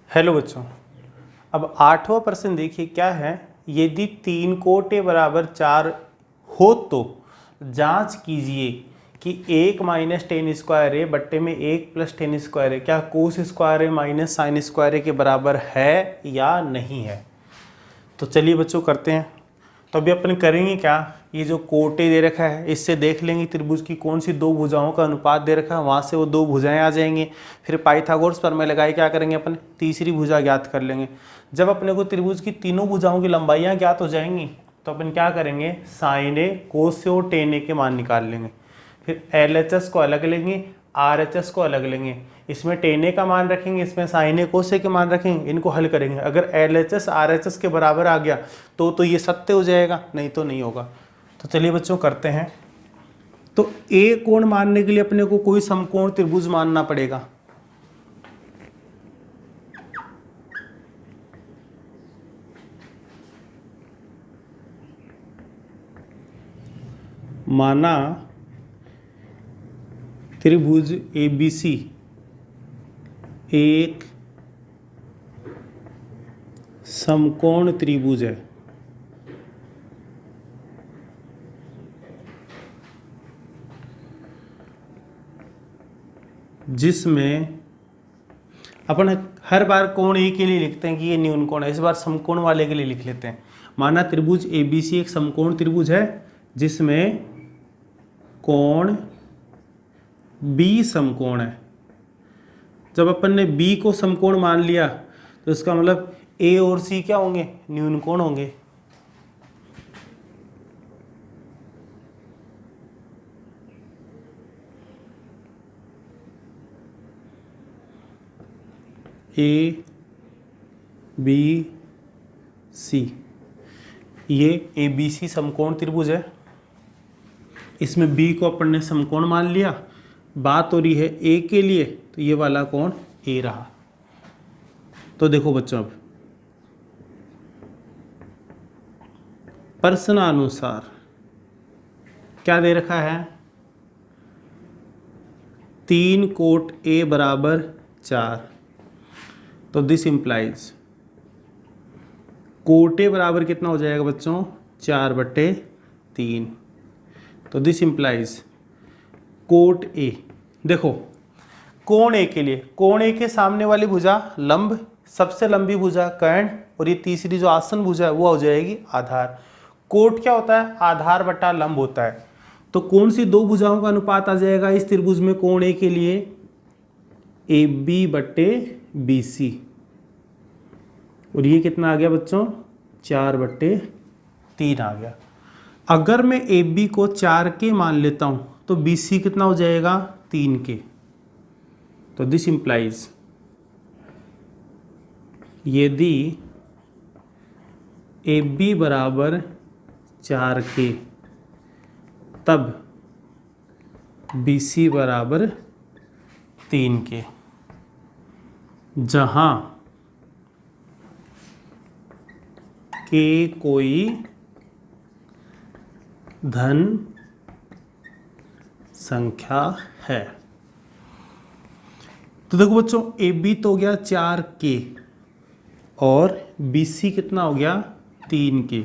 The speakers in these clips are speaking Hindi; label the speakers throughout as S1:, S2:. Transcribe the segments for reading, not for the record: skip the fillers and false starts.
S1: हेलो बच्चों, अब 8वां प्रश्न देखिए क्या है। यदि 3 कोट ए बराबर 4 हो तो जांच कीजिए कि 1 माइनस टेन स्क्वायर ए बट्टे में 1 प्लस टेन स्क्वायर ए क्या कोस स्क्वायर ए माइनस साइन स्क्वायर ए के बराबर है या नहीं है। तो चलिए बच्चों करते हैं। तो अभी अपन करेंगे क्या, ये जो कोट ए दे रखा है इससे देख लेंगे त्रिभुज की कौन सी दो भुजाओं का अनुपात दे रखा है, वहाँ से वो दो भुजाएं आ जाएंगे। फिर पाइथागोरस प्रमेय लगाए क्या करेंगे अपन, तीसरी भुजा ज्ञात कर लेंगे। जब अपने को त्रिभुज की तीनों भुजाओं की लंबाइयाँ ज्ञात हो जाएंगी तो अपन क्या करेंगे, साइन ए कोस से और टेन ए के मान निकाल लेंगे। फिर LHS को अलग लेंगे, RHS को अलग लेंगे। इसमें टेन ए का मान रखेंगे, इसमें साइन ए कोस ए के मान रखेंगे, इनको हल करेंगे। अगर LHS RHS के बराबर आ गया तो ये सत्य हो जाएगा, नहीं तो नहीं होगा। तो चलिए बच्चों करते हैं। तो ए कोण मानने के लिए अपने को कोई समकोण त्रिभुज मानना पड़ेगा। माना त्रिभुज ABC एक समकोण त्रिभुज है। जिसमें अपन हर बार कोण ए के लिए लिखते हैं कि ये न्यून कोण है, इस बार समकोण वाले के लिए लिख लेते हैं। माना त्रिभुज ABC एक समकोण त्रिभुज है जिसमें कोण B समकोण है। जब अपन ने B को समकोण मान लिया तो इसका मतलब A और C क्या होंगे, न्यून कोण होंगे। A B C ये ABC समकोण त्रिभुज है। इसमें B को अपन ने समकोण मान लिया। बात हो रही है A के लिए, तो ये वाला कोण A रहा। तो देखो बच्चों, अब प्रश्नानुसार क्या दे रखा है, 3 कोट A बराबर 4। तो दिस इंप्लाइज कोट A बराबर कितना हो जाएगा बच्चों, 4/3। तो दिस इंप्लाइज कोट A, देखो कोण A के लिए, कोण A के सामने वाली भुजा लंब, सबसे लंबी भुजा कर्ण, और ये तीसरी जो आसन भुजा है वो हो जाएगी आधार। कोट क्या होता है, आधार बटा लंब होता है। तो कौन सी दो भुजाओं का अनुपात आ जाएगा इस त्रिभुज में कोण A के लिए, AB/BC। और ये कितना आ गया बच्चों, 4/3 आ गया। अगर मैं AB को 4 के मान लेता हूं तो BC कितना हो जाएगा, 3 के। तो दिस इंप्लाइज यदि AB बराबर 4 के तब BC बराबर 3 के, जहां के कोई धन संख्या है। तो देखो बच्चों, AB तो हो गया 4 के और BC कितना हो गया, 3 के।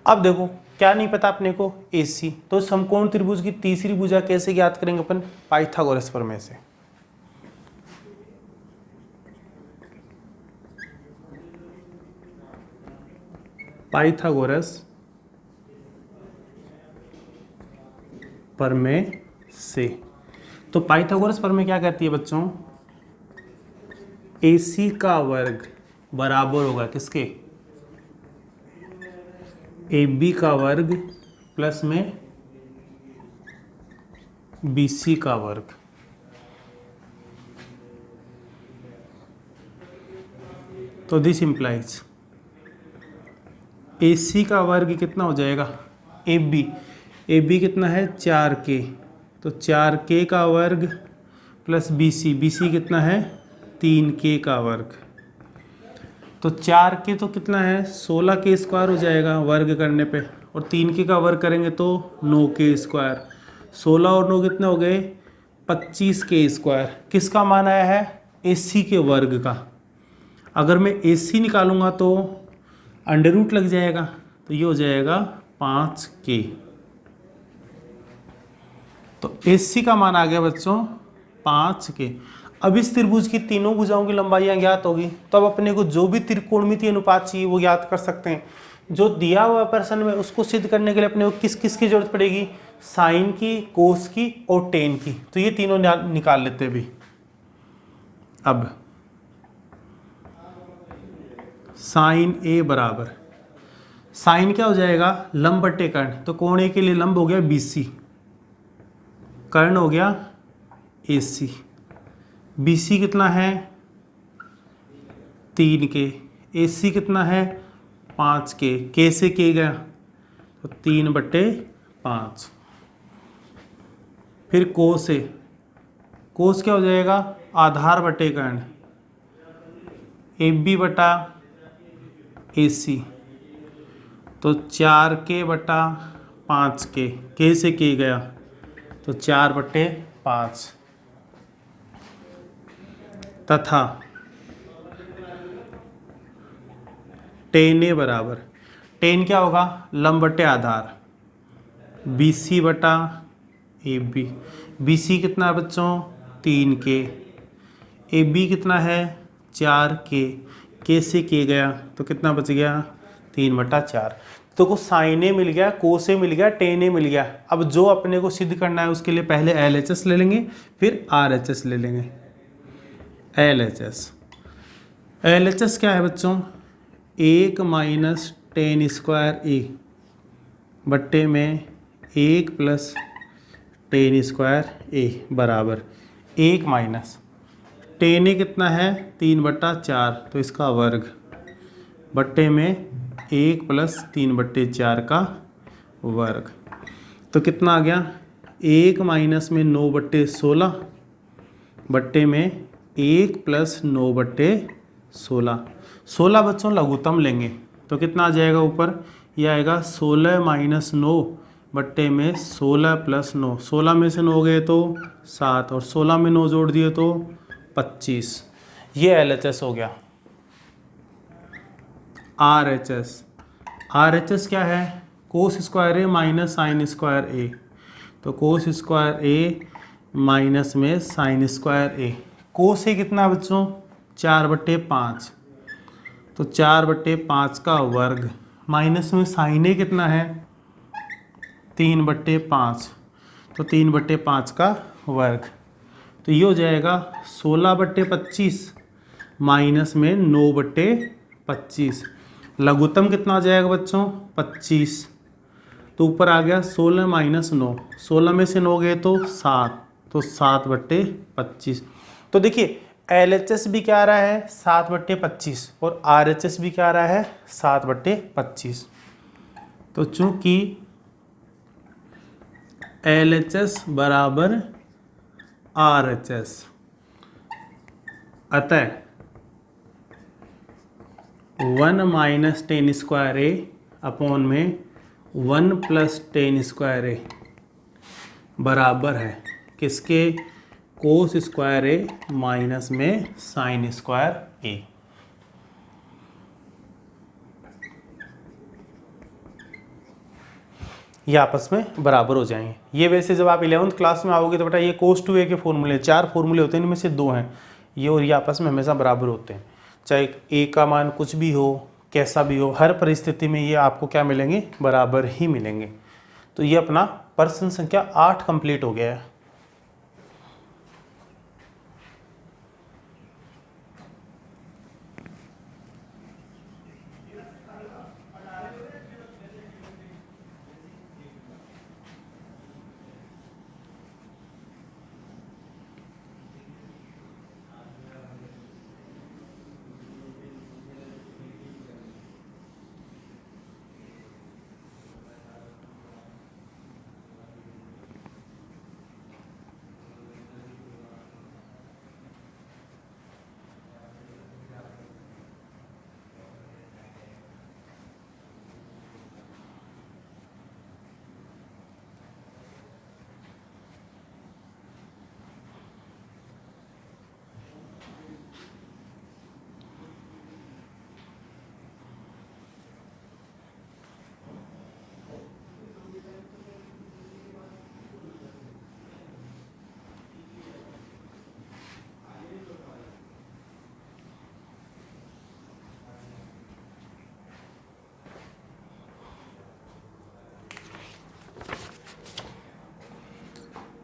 S1: अब देखो क्या नहीं पता अपने को, AC। तो समकोण त्रिभुज की तीसरी भुजा कैसे ज्ञात करेंगे अपन, पाइथागोरस प्रमेय से। पाइथागोरस प्रमेय से। तो पाइथागोरस प्रमेय क्या कहती है बच्चों, AC का वर्ग बराबर होगा किसके, AB का वर्ग प्लस में BC का वर्ग। तो दिस इंप्लाइज AC का वर्ग कितना हो जाएगा, AB कितना है, 4 के। तो 4 के का वर्ग प्लस BC कितना है, 3 के का वर्ग। तो 4 के तो कितना है, 16 के स्क्वायर हो जाएगा वर्ग करने पे, और 3 के का वर्ग करेंगे तो 9 के स्क्वायर। 16 और 9 कितने हो गए, 25k²। किसका मान आया है? AC के वर्ग का। अगर मैं AC निकालूंगा तो अंडर रूट लग जाएगा, तो ये हो जाएगा 5k। तो AC का मान आ गया बच्चों 5k। अब इस त्रिभुज की तीनों भुजाओं की लंबाइयां ज्ञात होगी, तो अब अपने को जो भी त्रिकोणमितीय अनुपात चाहिए वो ज्ञात कर सकते हैं। जो दिया हुआ प्रश्न में उसको सिद्ध करने के लिए अपने को किस किस की जरूरत पड़ेगी? साइन की, कोस की और टेन की। तो ये तीनों निकाल लेते हैं अभी। अब साइन ए बराबर, साइन क्या हो जाएगा? लंब बटे कर्ण। तो कोण ए के लिए लंब हो गया BC, कर्ण हो गया AC। BC कितना है? 3k। AC कितना है? 5k। k से k गया तो 3/5। फिर कोस ए, कोस क्या हो जाएगा? आधार बटे कर्ण, AB बटा AC। तो 4k/5k, k से k गया तो 4/5। तथा टेन ए बराबर, टेन क्या होगा? लंब बटे आधार, BC बटा AB। BC कितना है बच्चों? 3k। AB कितना है? 4k। k से k गया तो कितना बच गया? 3/4। तो को साइन ए मिल गया, कोस ए मिल गया, टेन ए मिल गया। अब जो अपने को सिद्ध करना है उसके लिए पहले LHS ले लेंगे, फिर RHS ले लेंगे। LHS क्या है बच्चों? 1 माइनस टेन स्क्वायर ए बट्टे में 1 प्लस टेन स्क्वायर ए बराबर 1 माइनस टेन ए कितना है? 3/4, तो इसका वर्ग बट्टे में 1 प्लस 3/4 का वर्ग। तो कितना आ गया? 1 माइनस में 9/16 बट्टे में 1 प्लस 9/16। 16 बच्चों लघुत्तम लेंगे तो कितना आ जाएगा ऊपर? ये आएगा 16 माइनस 9 बट्टे में 16 प्लस 9। 16 में से 9 गए तो 7 और 16 में 9 जोड़ दिए तो 25। ये LHS हो गया। RHS क्या है? कोस स्क्वायर ए माइनस साइन स्क्वायर ए। तो कोस स्क्वायर ए माइनस में साइन स्क्वायर ए। कोस ए कितना बच्चों? 4/5, तो 4/5 का वर्ग माइनस में साइन ए कितना है? 3/5, तो 3/5 का वर्ग। तो ये हो जाएगा 16/25 माइनस में 9/25। लघुत्तम कितना आ जाएगा बच्चों? 25। तो ऊपर आ गया 16 माइनस 9, 16 में से 9 गए तो 7, तो 7/25। तो देखिए LHS भी क्या आ रहा है? 7/25 और RHS भी क्या आ रहा है? 7/25। तो चूंकि LHS बराबर RHS, अतः 1 माइनस टेन स्क्वायर ए अपॉन में 1 प्लस टेन स्क्वायर ए बराबर है किसके? कोस स्क्वायर ए माइनस में साइन स्क्वायर ए। ये आपस में बराबर हो जाएंगे। ये वैसे जब आप 11th क्लास में आओगे तो बेटा ये कोस टू ए के फॉर्मूले, 4 फॉर्मूले होते हैं, इनमें से 2 हैं ये और ये आपस में हमेशा बराबर होते हैं। चाहे ए का मान कुछ भी हो, कैसा भी हो, हर परिस्थिति में ये आपको क्या मिलेंगे? बराबर ही मिलेंगे। तो ये अपना प्रश्न संख्या 8 कंप्लीट हो गया है।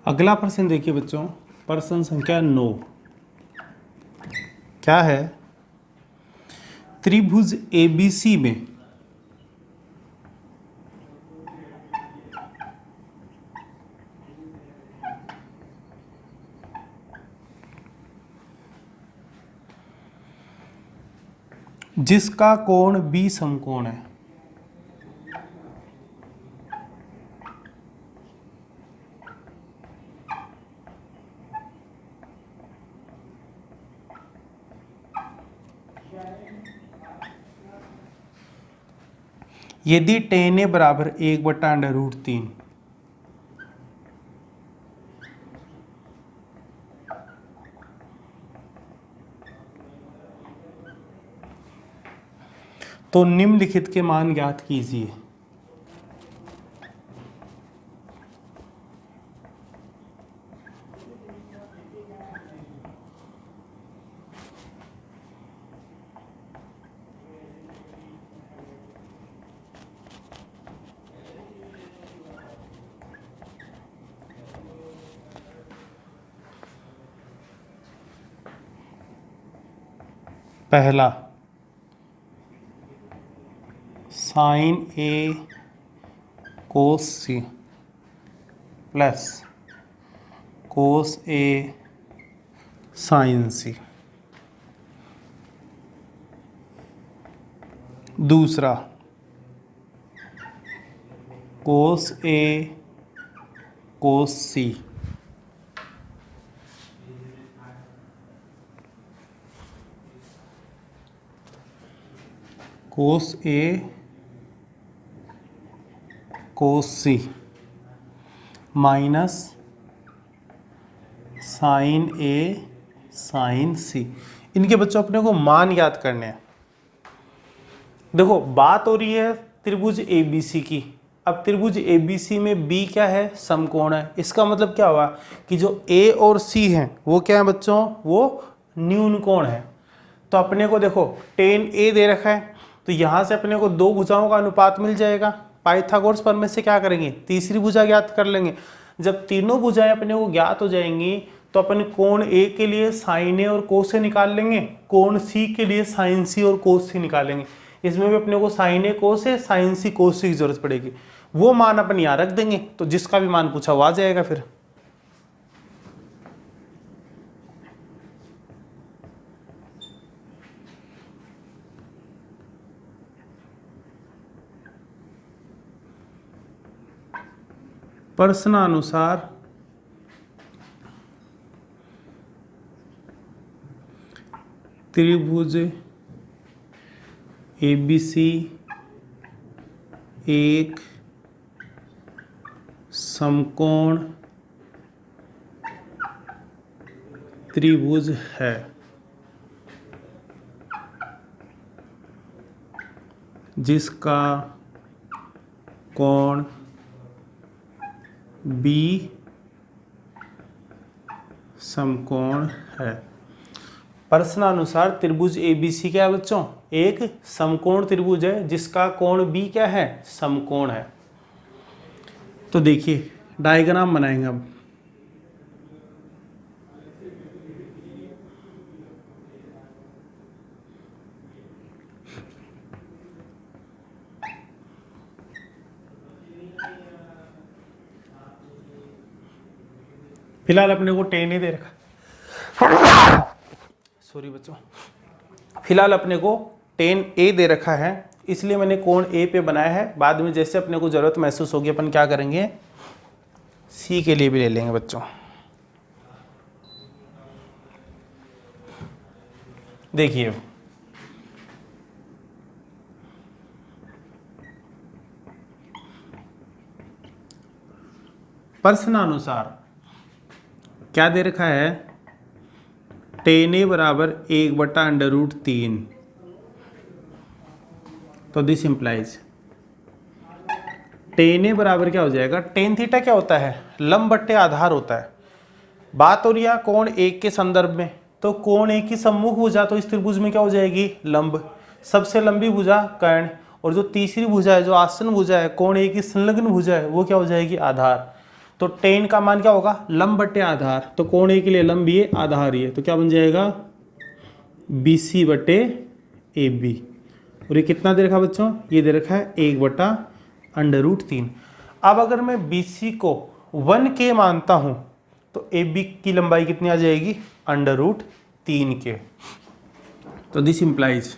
S1: अगला प्रश्न देखिए बच्चों, प्रश्न संख्या 9 क्या है? त्रिभुज एबीसी में जिसका कोण बी समकोण है, यदि tan A बराबर 1/√3 तो निम्नलिखित के मान ज्ञात कीजिए। पहला sign A cos C plus cos A sine सी। दूसरा कोस A cos C. Cos A cos C minus sine A sine सी। इनके बच्चों अपने को मान याद करने हैं। देखो बात हो रही है त्रिभुज एबीसी की। अब त्रिभुज एबीसी में बी क्या है? समकोण है। इसका मतलब क्या हुआ कि जो ए और सी है वो क्या है बच्चों? वो न्यून कोण है। तो अपने को देखो tan A दे रखा है, तो यहाँ से अपने को दो भुजाओं का अनुपात मिल जाएगा। पाइथागोरस प्रमेय से क्या करेंगे? तीसरी भुजा ज्ञात कर लेंगे। जब तीनों भुजाएं अपने को ज्ञात हो जाएंगी तो अपन कोण A के लिए साइन A और कोस A निकाल लेंगे, कोण C के लिए साइन C और कोस C निकालेंगे। इसमें भी अपने को sine A cos A sine C cos C की जरूरत पड़ेगी। वो मान अपन यहाँ रख देंगे, तो जिसका भी मान पूछा वो आ जाएगा। फिर प्रश्नानुसार त्रिभुज एबीसी एक समकोण त्रिभुज है। जिसका कोण बी समकोण है। प्रश्नानुसार त्रिभुज एबीसी क्या है बच्चों? एक समकोण त्रिभुज है जिसका कोण बी क्या है? समकोण है। तो देखिए डायग्राम बनाएंगे अब। फिलहाल अपने को tan A दे रखा, सॉरी बच्चों, फिलहाल अपने को tan A दे रखा है, इसलिए मैंने कोण A पे बनाया है। बाद में जैसे अपने को जरूरत महसूस होगी अपन क्या करेंगे? C के लिए भी ले लेंगे बच्चों। देखिए प्रश्नानुसार क्या दे रखा है? tan A बराबर 1/√3। तो दिस इंप्लाइज tan A बराबर क्या हो जाएगा? tan थीटा क्या होता है? लंब बट्टे आधार होता है। बात हो रही है कोण एक के संदर्भ में, तो कोण एक की सम्मुख भुजा तो इस त्रिभुज में क्या हो जाएगी? लंब। सबसे लंबी भुजा कर्ण, और जो तीसरी भुजा है, जो आसन भुजा है, कोण एक की संलग्न भुजा है, वो क्या हो जाएगी? आधार। तो टेन का मान क्या होगा, लंब बटे आधार, तो कोण ए के लिए लंब ये आधार ये, तो क्या बन जाएगा BC बटे AB। और ये कितना दे रखा है बच्चों, ये दे रखा है 1/√3। अब अगर मैं BC को 1K मानता हूं तो AB की लंबाई कितनी आ जाएगी, √3K। तो दिस इंप्लाइज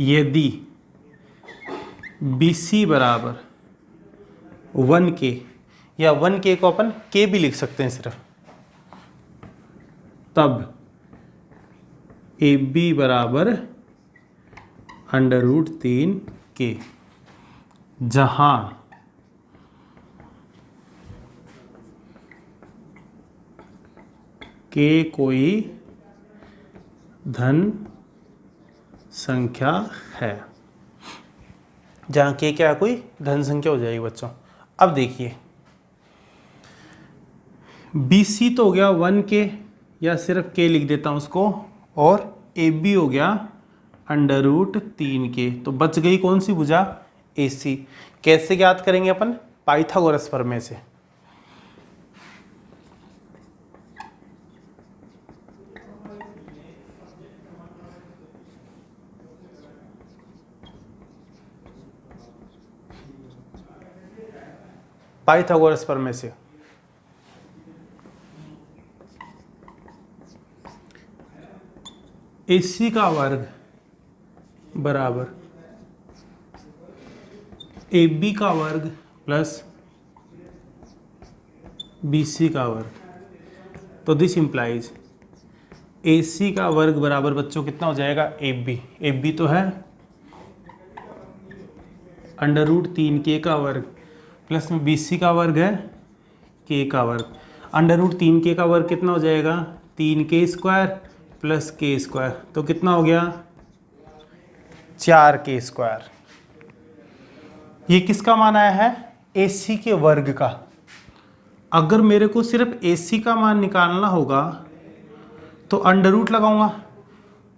S1: यदि BC बराबर 1K, या 1K को अपन K भी लिख सकते हैं सिर्फ, तब AB बराबर √3K, जहां K कोई धन संख्या है, जहां K क्या है, कोई धन संख्या हो जाएगी बच्चों। अब देखिए BC तो हो गया 1K, या सिर्फ K लिख देता हूं उसको, और AB हो गया √3K, तो बच गई कौन सी भुजा, AC। कैसे ज्ञात करेंगे अपन, पाइथागोरस प्रमेय से। पाइथागोरस प्रमेय से AC का वर्ग बराबर AB का वर्ग प्लस BC का वर्ग, तो दिस इंप्लाइज AC का वर्ग बराबर बच्चों कितना हो जाएगा, AB तो है √3K का वर्ग, प्लस में BC का वर्ग है K का वर्ग। √3K का वर्ग कितना हो जाएगा, 3K² प्लस K², तो कितना हो गया 4K²। ये किसका मान आया है, AC के वर्ग का। अगर मेरे को सिर्फ AC का मान निकालना होगा तो अंडर लगाऊंगा,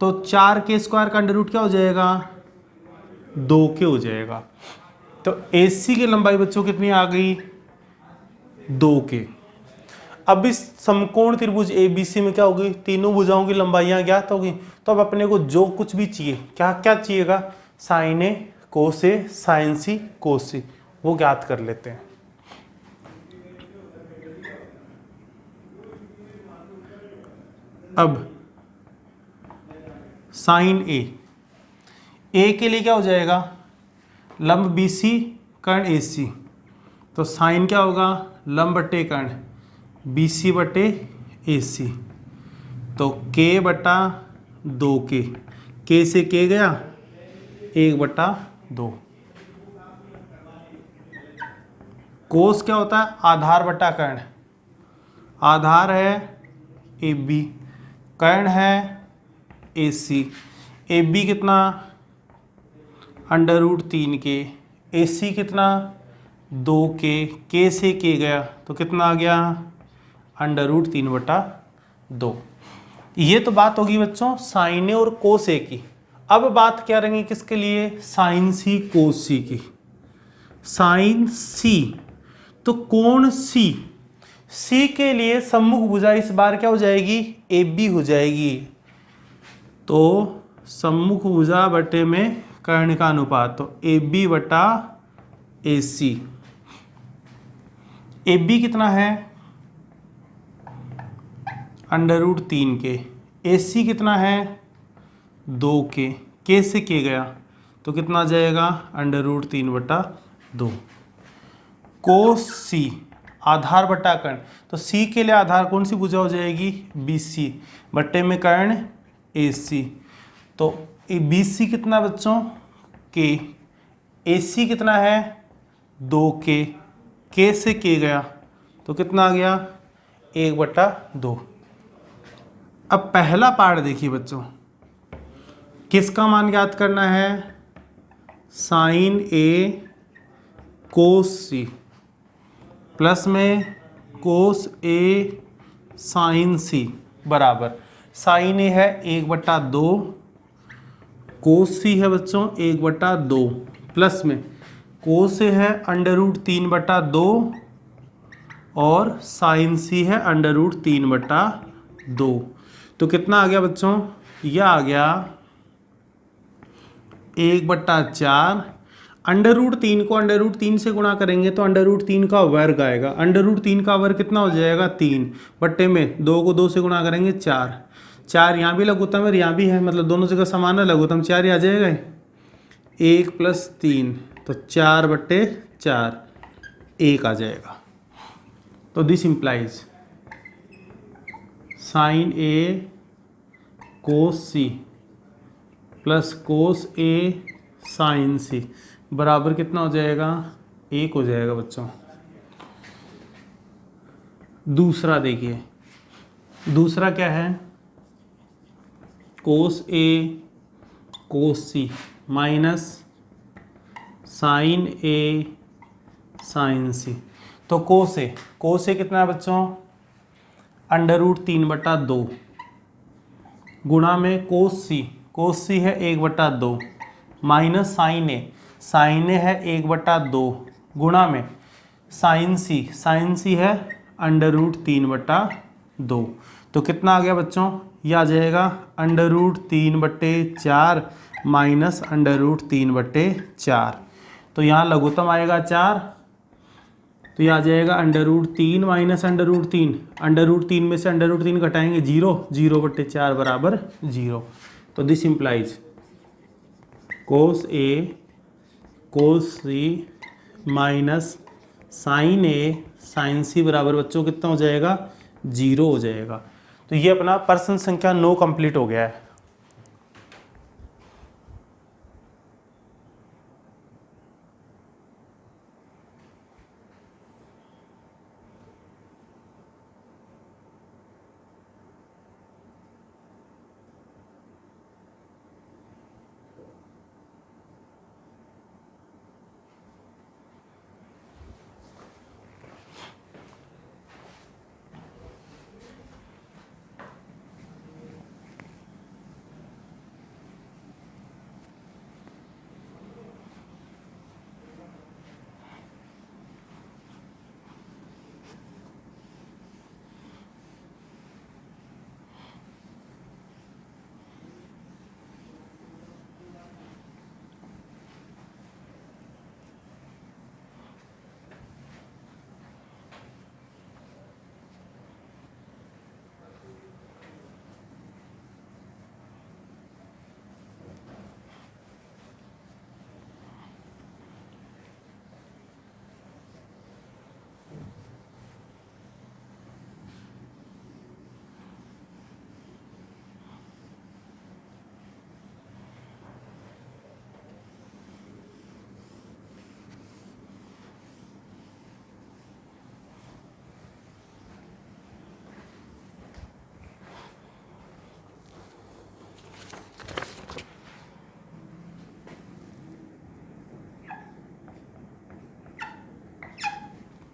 S1: तो 4K² का अंडर क्या हो जाएगा, 2K हो जाएगा। तो AC की लंबाई बच्चों कितनी आ गई, 2K। अब इस समकोण त्रिभुज ABC में क्या होगी, तीनों भुजाओं की लंबाइयां ज्ञात होगी। तो अब अपने को जो कुछ भी चाहिए, क्या क्या चाहिएगा, sine A cos A sine C cos C, वो ज्ञात कर लेते हैं। अब साइन A के लिए क्या हो जाएगा, लंब BC कर्ण AC, तो साइन क्या होगा, लंब बटे कर्ण BC बटे AC, तो K बटा 2K, K से K गया 1/2। कोस क्या होता है, आधार बटा कर्ण, आधार है AB, कर्ण है AC, AB कितना √3K, AC कितना 2K, K से K गया तो कितना आ गया √3/2। ये तो बात होगी बच्चों साइन A और कोस A की। अब बात क्या रहेंगी किसके लिए, साइन C कोस C की। साइन C, तो कोण C के लिए सम्मुख भुजा इस बार क्या हो जाएगी, AB हो जाएगी। तो सम्मुख भुजा बटे में कर्ण का अनुपात, तो AB बटा AC। AB कितना है √3K, AC कितना है 2K, K से K गया तो कितना आ जाएगा √3/2। कोस C आधार बटा कर्ण, तो C के लिए आधार कौन सी भुजा हो जाएगी, BC बटे में कर्ण AC। तो BC कितना बच्चों K, AC कितना है 2K, K से K गया तो कितना आ गया 1/2। अब पहला पार्ट देखिए बच्चों, किसका मान ज्ञात करना है, sine A cos C plus में कोस A साइन C बराबर, साइन A है 1/2, कोस C है बच्चों 1/2, प्लस में कोस ए है √3/2 और साइन सी है √3/2। तो कितना आ गया बच्चों? यह आ गया 1/4। √3 को √3 से गुणा करेंगे तो √3 का वर्ग आएगा। √3 का वर्ग कितना हो जाएगा? 3 बट्टे में 2 को 2 से गुणा करेंगे 4। 4 यहाँ भी लघुत्तम है, यहाँ भी है, मतलब दोनों जगह समान है, लघुत्तम 4 ही आ जाएगा। 1 + 3 तो 4/4 1 आ जाएगा। तो this implies sine A cos C plus cos A sine C बराबर कितना हो जाएगा? 1 हो जाएगा बच्चों। दूसरा देखिए, दूसरा क्या है? कोस A cos C minus sine A sine सी। तो कोस ए कितना है बच्चों? √3/2 गुणा में कोस सी है 1/2 माइनस साइन ए है 1/2 गुणा में साइन सी है √3/2। तो कितना आ गया बच्चों? यह आ जाएगा √3/4 माइनस √3/4। तो यहाँ लघुत्तम आएगा 4, तो यह आ जाएगा √3 माइनस √3। √3 में से √3 घटाएंगे 0, 0/4 बराबर 0। तो this implies cos A cos C minus sine A sine C बराबर बच्चों कितना हो जाएगा? 0 हो जाएगा। तो ये अपना प्रश्न संख्या 9 कंप्लीट हो गया है।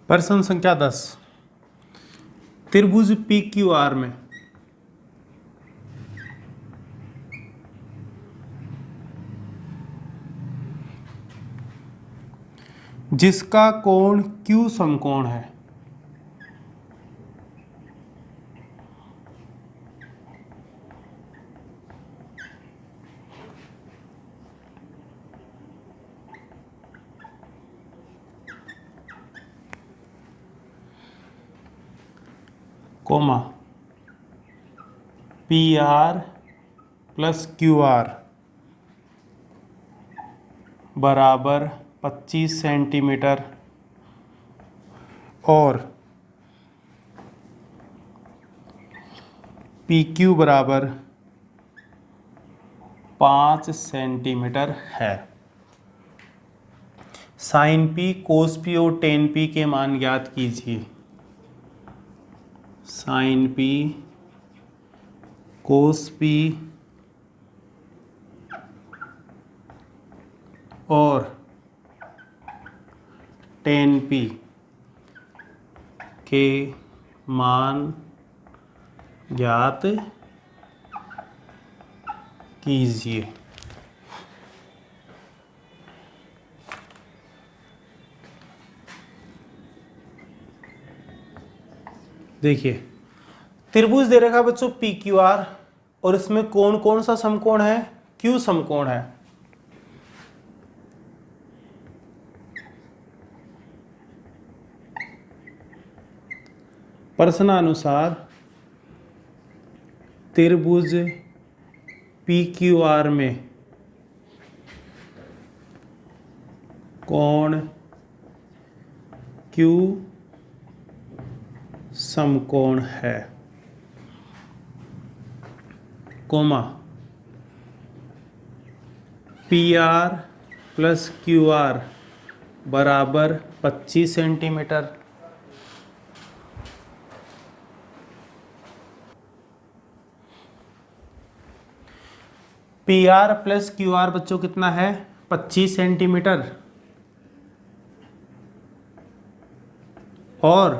S1: प्रश्न संख्या 10, त्रिभुज PQR में जिसका कोण Q समकोण है, कोमा PR + QR बराबर 25 सेंटीमीटर और PQ बराबर 5 सेंटीमीटर है। साइन P कोस P और टेन P के मान ज्ञात कीजिए। साइन P कोस P और टेन P के मान ज्ञात कीजिए। देखिए त्रिभुज दे रखा है बच्चों पी क्यू आर, और इसमें कौन कौन सा समकोण है, क्यू समकोण है। प्रश्नानुसार त्रिभुज पी क्यू आर में कोण क्यू समकोण है, comma P R plus Q R बराबर 25 centimetre. P R plus Q R बच्चों कितना है, 25 सेंटीमीटर, और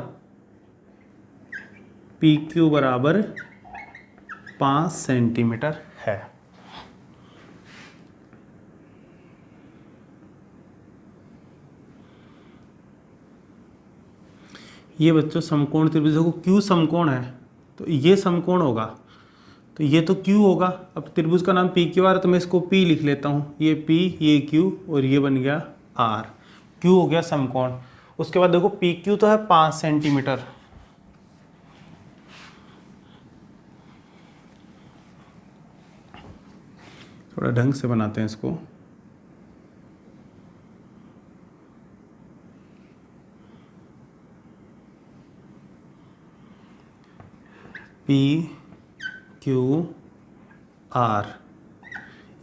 S1: पी क्यू बराबर 5 सेंटीमीटर है। ये बच्चों समकोण त्रिभुज को क्यू समकोण है, तो ये समकोण होगा, तो ये तो क्यू होगा। अब त्रिभुज का नाम पी क्यू आर, तो मैं इसको पी लिख लेता हूँ, ये पी ये क्यू और ये बन गया आर, क्यू हो गया समकोण। उसके बाद देखो पी क्यू तो है 5 सेंटीमीटर, थोड़ा ढंग से बनाते हैं इसको। पी क्यू आर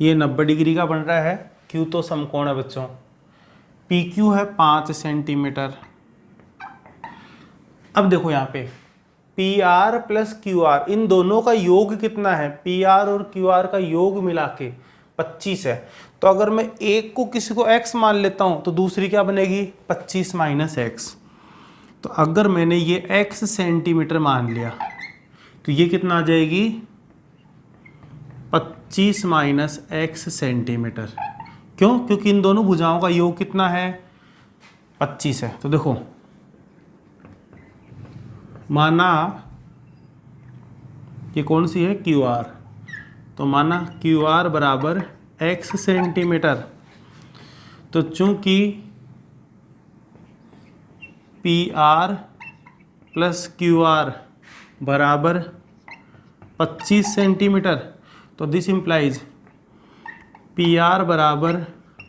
S1: ये 90 डिग्री का बन रहा है, क्यू तो समकोण है बच्चों। पी क्यू है 5 सेंटीमीटर। अब देखो यहाँ पे P R plus Q R, इन दोनों का योग कितना है, पी आर और क्यू आर का योग मिला के 25 है। तो अगर मैं एक को किसी को x मान लेता हूं तो दूसरी क्या बनेगी, 25 माइनस एक्स। तो अगर मैंने ये x सेंटीमीटर मान लिया तो ये कितना आ जाएगी, 25 माइनस एक्स सेंटीमीटर। क्यों, क्योंकि इन दोनों भुजाओं का योग कितना है, 25 है। तो देखो माना ये कौन सी है, क्यू आर, तो माना क्यू आर बराबर x सेंटीमीटर। तो चूंकि P R plus Q R बराबर 25 सेंटीमीटर, तो दिस इम्प्लाइज पी आर बराबर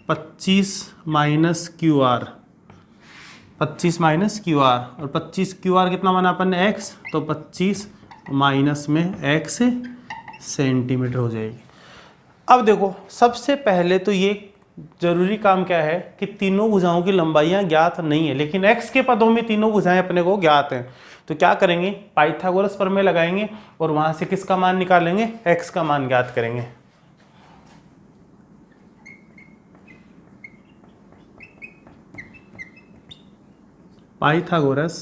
S1: 25 minus Q R, 25 minus Q R, और 25 क्यू आर कितना माना अपन ने x, तो 25 माइनस में x सेंटीमीटर हो जाएगी। अब देखो सबसे पहले तो ये जरूरी काम क्या है कि तीनों भुजाओं की लंबाइयां ज्ञात नहीं है, लेकिन x के पदों में तीनों भुजाएं अपने को ज्ञात हैं। तो क्या करेंगे, पाइथागोरस प्रमेय लगाएंगे और वहां से किसका मान निकालेंगे, x का मान ज्ञात करेंगे। पाइथागोरस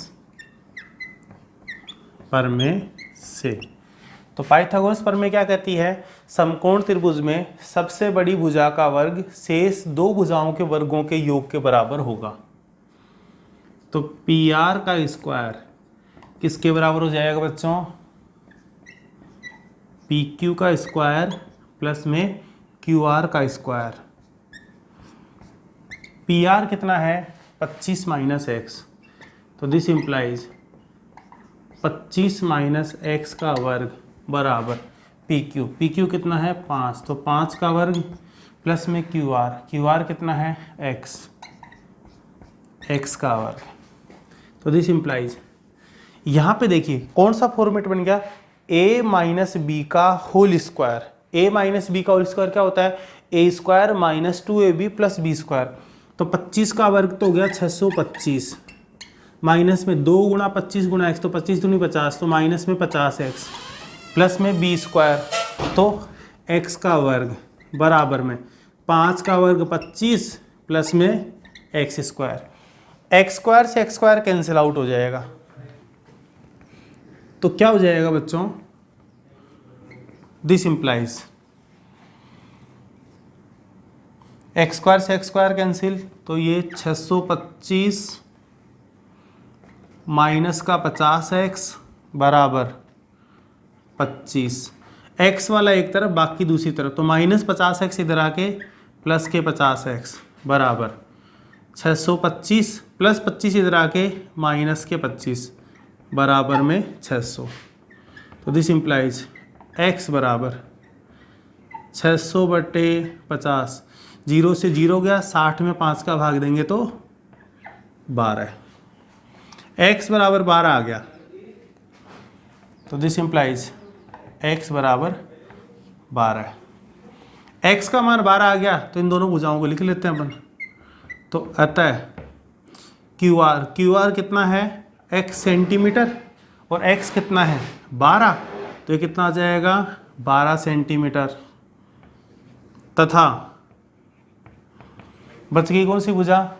S1: प्रमेय से, तो पाइथागोरस प्रमेय क्या कहती है, समकोण त्रिभुज में सबसे बड़ी भुजा का वर्ग शेष दो भुजाओं के वर्गों के योग के बराबर होगा। तो पी आर का स्क्वायर किसके बराबर हो जाएगा बच्चों, पी क्यू का स्क्वायर प्लस में क्यू आर का स्क्वायर। पी आर कितना है, 25 माइनस एक्स, तो दिस इम्प्लाइज 25 माइनस एक्स का वर्ग बराबर पी क्यू। पी क्यू कितना है 5, तो 5 का वर्ग प्लस में क्यू आर कितना है एक्स का वर्ग। तो दिस इम्प्लाइज, यहाँ पे देखिए कौन सा फॉर्मेट बन गया, a माइनस बी का whole square. a minus B का होल स्क्वायर क्या होता है, a square minus 2ab plus B square. तो 25 का वर्ग तो हो गया 625, माइनस में 2 गुणा 25 गुणा x, तो 25 दूनी 50, तो माइनस में 50x प्लस में बी स्क्वायर, तो x का वर्ग बराबर में 5 का वर्ग 25 प्लस में x स्क्वायर। x स्क्वायर से x स्क्वायर कैंसिल आउट हो जाएगा, तो क्या हो जाएगा बच्चों, दिस इम्प्लाइज एक्स स्क्वायर से एक्स स्क्वायर कैंसिल, तो ये 625 माइनस का 50x बराबर 25, x वाला एक तरफ बाकी दूसरी तरफ, तो -50x इधर आके प्लस के 50x बराबर 625 प्लस 25 इधर आके माइनस के 25 बराबर में 600। तो दिस इम्प्लाइज x बराबर 600/50, 0 से 0 गया, 60 में 5 का भाग देंगे तो 12, x बराबर 12 आ गया। तो दिस इम्प्लाइज x बराबर 12, x का मान 12 आ गया तो इन दोनों भुजाओं को लिख लेते हैं अपन। तो अतः QR कितना है x सेंटीमीटर और x कितना है 12, तो ये कितना आ जाएगा 12 सेंटीमीटर। तथा बच गई कौन सी भुजा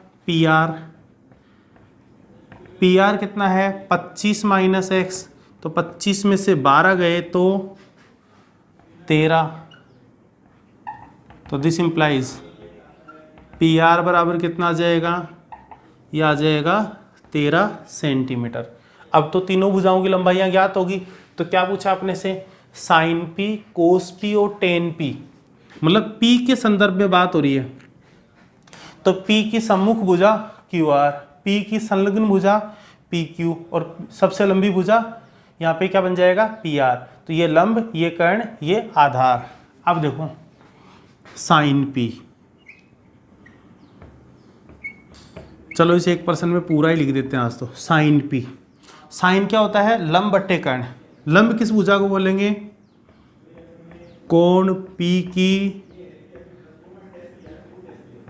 S1: PR कितना है 25 माइनस x, तो 25 में से 12 गए तो 13, तो दिस इम्प्लाइज PR बराबर कितना आ जाएगा, ये आ जाएगा 13 सेंटीमीटर। अब तो तीनों भुजाओं की लंबाइयाँ ज्ञात होगी, तो क्या पूछा आपने से साइन P, कोस P और टेन P, मतलब P के संदर्भ में बात हो रही है। तो P की सम्मुख भुजा QR, P की संलग्न भुजा PQ और सबसे लंबी भुजा यहाँ पे क्या बन जाएगा PR। तो ये लंब, ये कर्ण, ये आधार। अब देखो साइन P, चलो इसे 1% में पूरा ही लिख देते हैं आज तो। साइन P, साइन क्या होता है लंब बट्टे कर्ण। लंब किस भुजा को बोलेंगे, कोण P की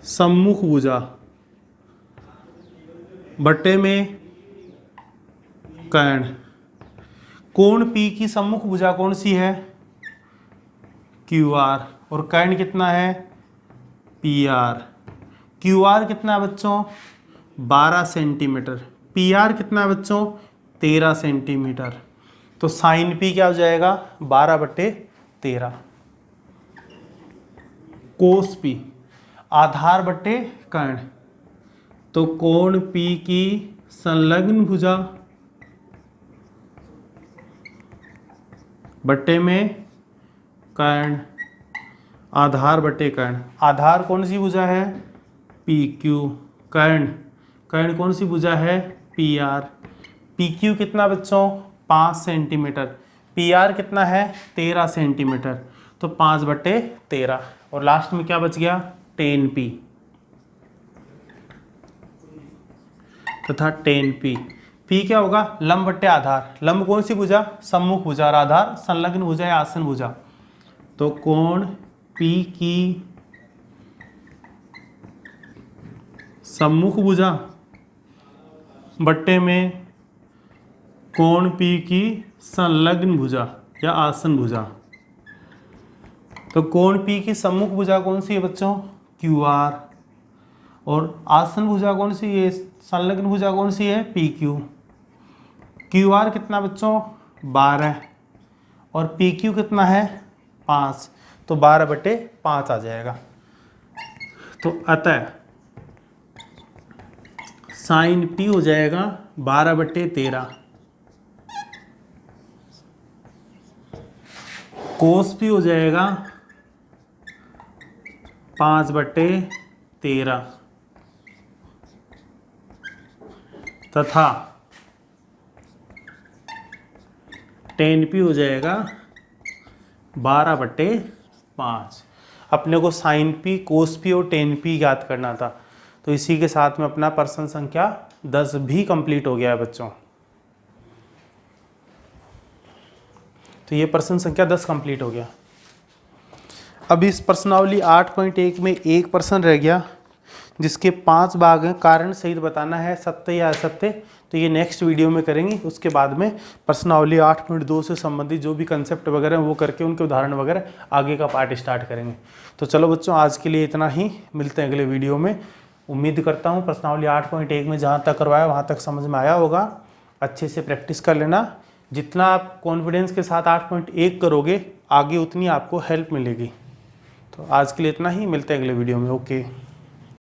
S1: सम्मुख भुजा बट्टे में कर्ण। कोण P की सम्मुख भुजा कौन सी है QR, और कर्ण कितना है PR। QR कितना है बच्चों 12 सेंटीमीटर, PR कितना है बच्चों 13 सेंटीमीटर। तो साइन P क्या हो जाएगा 12/13। कोस P आधार बट्टे कर्ण, तो कोण P की संलग्न भुजा बट्टे में कर्ण, आधार बट्टे कर्ण। आधार कौन सी भुजा है PQ, कर्ण कौन सी भुजा है PR। PQ कितना बच्चों 5 सेंटीमीटर, PR कितना है 13 सेंटीमीटर, तो 5/13। और लास्ट में क्या बच गया टेन P तथा टेन P क्या होगा लंब बट्टे आधार। लंब कौन सी भुजा सम्मुख भुजा और आधार संलग्न भुजा या आसन भुजा। तो कोण P की सम्मुख भुजा बट्टे में कोण P की संलग्न भुजा या आसन भुजा। तो कोण P की सम्मुख भुजा कौन सी है बच्चों QR, और आसन भुजा कौन सी है संलग्न भुजा कौन सी है PQ। QR कितना बच्चों 12 और PQ कितना है 5, तो 12/5 आ जाएगा। तो अतः साइन P हो जाएगा 12/13, कोस P हो जाएगा 5/13 तथा टेन P हो जाएगा 12/5। अपने को साइन P, कोस P और टेन P याद करना था। तो इसी के साथ में अपना प्रश्न संख्या 10 भी कंप्लीट हो गया है बच्चों। तो ये प्रश्न संख्या 10 कंप्लीट हो गया। अब इस प्रश्नावली 8.1 में एक प्रश्न रह गया जिसके 5 भाग हैं, कारण सहित बताना है सत्य या असत्य। तो ये नेक्स्ट वीडियो में करेंगे। उसके बाद में प्रश्नावली 8.2 से संबंधित जो भी कंसेप्ट वगैरह हैं वो करके उनके उदाहरण वगैरह आगे का पार्ट स्टार्ट करेंगे। तो चलो बच्चों आज के लिए इतना ही, मिलते हैं अगले वीडियो में। उम्मीद करता हूँ प्रश्नावली 8.1 में जहाँ तक करवाया वहाँ तक समझ में आया होगा। अच्छे से प्रैक्टिस कर लेना। जितना आप कॉन्फिडेंस के साथ 8.1 करोगे आगे उतनी आपको हेल्प मिलेगी। तो आज के लिए इतना ही, मिलते हैं अगले वीडियो में। ओके।